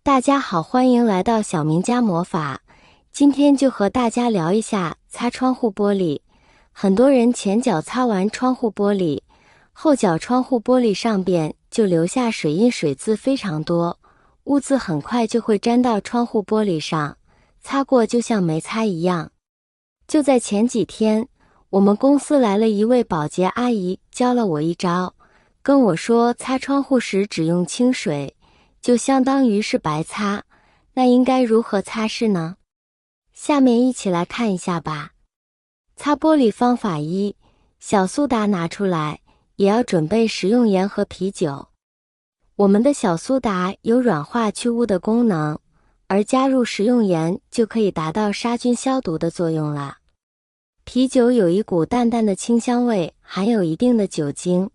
大家好，欢迎来到小明家魔法。今天就和大家聊一下擦窗户玻璃。很多人前脚擦完窗户玻璃，后脚窗户玻璃上边就留下水印水渍非常多，污渍很快就会粘到窗户玻璃上，擦过就像没擦一样。就在前几天，我们公司来了一位保洁阿姨，教了我一招，跟我说擦窗户时只用清水，就相当于是白擦，那应该如何擦拭呢？下面一起来看一下吧。擦玻璃方法一，小苏打拿出来，也要准备食用盐和啤酒。我们的小苏打有软化去污的功能，而加入食用盐就可以达到杀菌消毒的作用了。啤酒有一股淡淡的清香味，含有一定的酒精，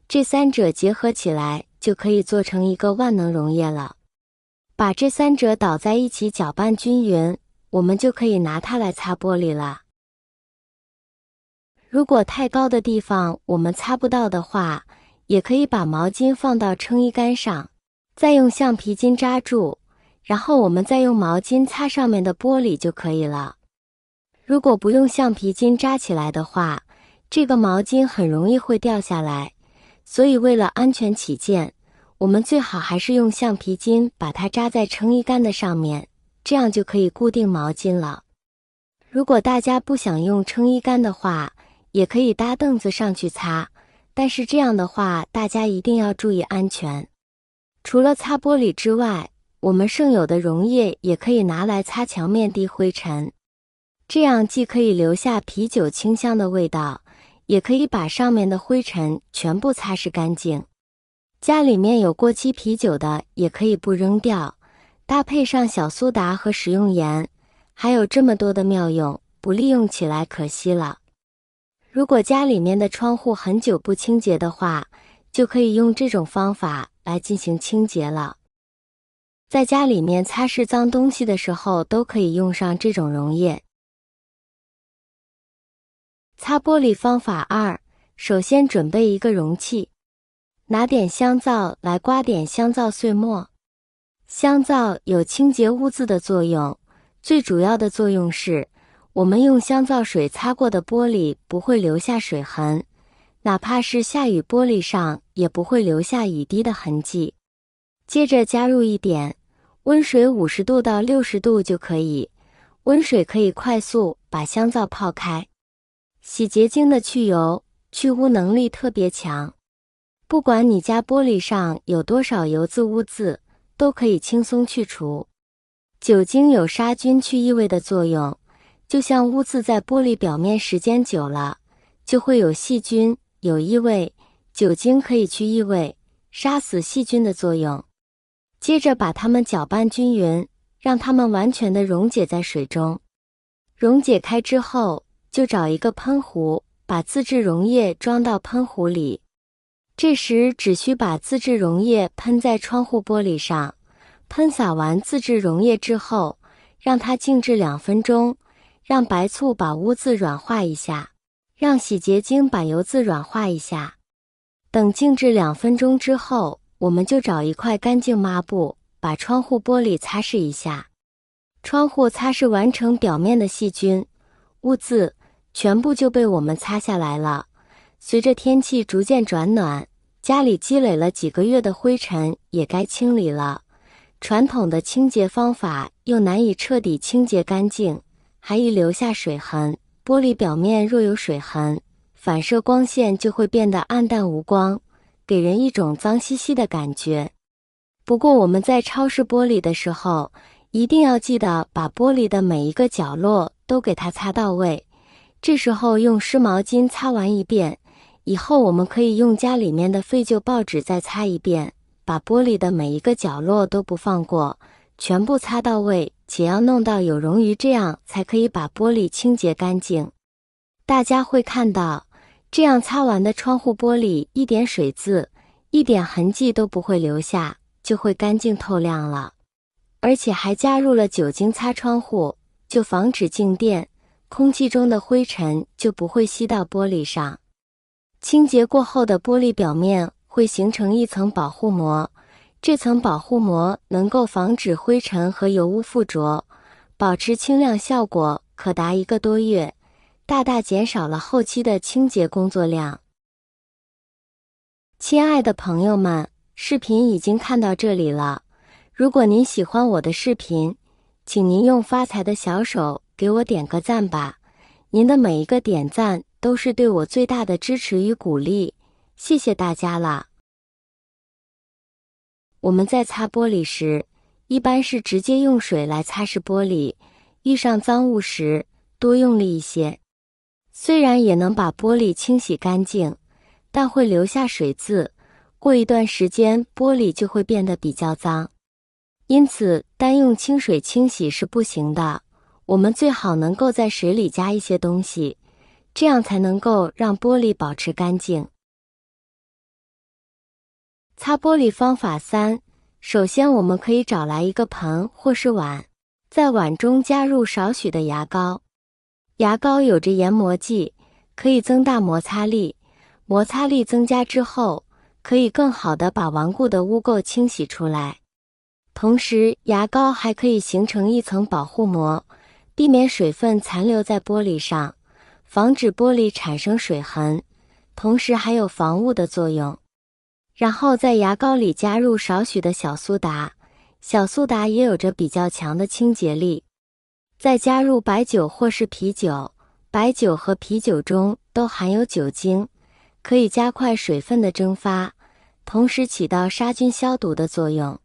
这三者结合起来就可以做成一个万能溶液了。把这三者倒在一起搅拌均匀，我们就可以拿它来擦玻璃了。如果太高的地方我们擦不到的话，也可以把毛巾放到撑衣杆上，再用橡皮筋扎住，然后我们再用毛巾擦上面的玻璃就可以了。如果不用橡皮筋扎起来的话，这个毛巾很容易会掉下来，所以为了安全起见，我们最好还是用橡皮筋把它扎在撑衣杆的上面，这样就可以固定毛巾了。如果大家不想用撑衣杆的话，也可以搭凳子上去擦，但是这样的话大家一定要注意安全。除了擦玻璃之外，我们剩有的溶液也可以拿来擦墙面滴灰尘，这样既可以留下啤酒清香的味道，也可以把上面的灰尘全部擦拭干净。家里面有过期啤酒的也可以不扔掉，搭配上小苏打和食用盐，还有这么多的妙用，不利用起来可惜了。如果家里面的窗户很久不清洁的话，就可以用这种方法来进行清洁了。在家里面擦拭脏东西的时候都可以用上这种溶液。擦玻璃方法二，首先准备一个容器，拿点香皂来刮点香皂碎末。香皂有清洁污渍的作用，最主要的作用是，我们用香皂水擦过的玻璃不会留下水痕，哪怕是下雨玻璃上也不会留下雨滴的痕迹。接着加入一点温水50度到60度就可以，温水可以快速把香皂泡开。洗洁精的去油、去污能力特别强，不管你家玻璃上有多少油渍污渍，都可以轻松去除。酒精有杀菌去异味的作用，就像污渍在玻璃表面时间久了，就会有细菌、有异味，酒精可以去异味、杀死细菌的作用。接着把它们搅拌均匀，让它们完全的溶解在水中。溶解开之后，就找一个喷壶，把自制溶液装到喷壶里。这时只需把自制溶液喷在窗户玻璃上，喷洒完自制溶液之后，让它静置2分钟，让白醋把污渍软化一下，让洗洁精把油渍软化一下。等静置2分钟之后，我们就找一块干净抹布，把窗户玻璃擦拭一下。窗户擦拭完成，表面的细菌、污渍全部就被我们擦下来了。随着天气逐渐转暖，家里积累了几个月的灰尘也该清理了。传统的清洁方法又难以彻底清洁干净，还易留下水痕。玻璃表面若有水痕，反射光线就会变得暗淡无光，给人一种脏兮兮的感觉。不过我们在超市玻璃的时候，一定要记得把玻璃的每一个角落都给它擦到位。这时候用湿毛巾擦完一遍，以后我们可以用家里面的废旧报纸再擦一遍，把玻璃的每一个角落都不放过，全部擦到位，且要弄到有溶于，这样才可以把玻璃清洁干净。大家会看到，这样擦完的窗户玻璃一点水渍、一点痕迹都不会留下，就会干净透亮了。而且还加入了酒精擦窗户，就防止静电，空气中的灰尘就不会吸到玻璃上。清洁过后的玻璃表面会形成一层保护膜，这层保护膜能够防止灰尘和油污附着，保持清亮效果可达1个多月，大大减少了后期的清洁工作量。亲爱的朋友们，视频已经看到这里了。如果您喜欢我的视频，请您用发财的小手给我点个赞吧。您的每一个点赞都是对我最大的支持与鼓励，谢谢大家啦。我们在擦玻璃时，一般是直接用水来擦拭玻璃，遇上脏物时多用力一些。虽然也能把玻璃清洗干净，但会留下水渍，过一段时间玻璃就会变得比较脏。因此单用清水清洗是不行的，我们最好能够在水里加一些东西，这样才能够让玻璃保持干净。擦玻璃方法3，首先我们可以找来一个盆或是碗，在碗中加入少许的牙膏。牙膏有着研磨剂，可以增大摩擦力，摩擦力增加之后，可以更好地把顽固的污垢清洗出来。同时，牙膏还可以形成一层保护膜，避免水分残留在玻璃上，防止玻璃产生水痕，同时还有防雾的作用。然后在牙膏里加入少许的小苏打，小苏打也有着比较强的清洁力。再加入白酒或是啤酒，白酒和啤酒中都含有酒精，可以加快水分的蒸发，同时起到杀菌消毒的作用。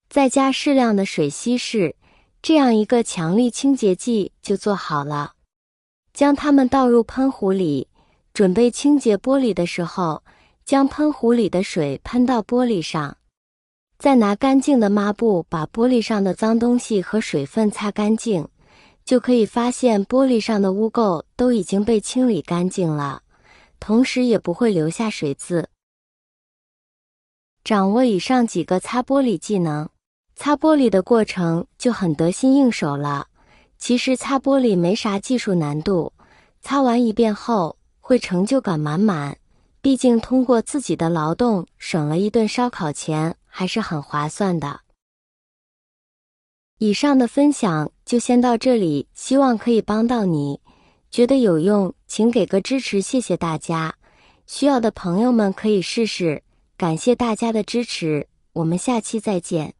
再加适量的水稀释，这样一个强力清洁剂就做好了。将它们倒入喷壶里，准备清洁玻璃的时候，将喷壶里的水喷到玻璃上，再拿干净的抹布把玻璃上的脏东西和水分擦干净，就可以发现玻璃上的污垢都已经被清理干净了，同时也不会留下水渍。掌握以上几个擦玻璃技能，擦玻璃的过程就很得心应手了。其实擦玻璃没啥技术难度，擦完一遍后会成就感满满，毕竟通过自己的劳动省了一顿烧烤钱，还是很划算的。以上的分享就先到这里，希望可以帮到你，觉得有用请给个支持，谢谢大家。需要的朋友们可以试试，感谢大家的支持，我们下期再见。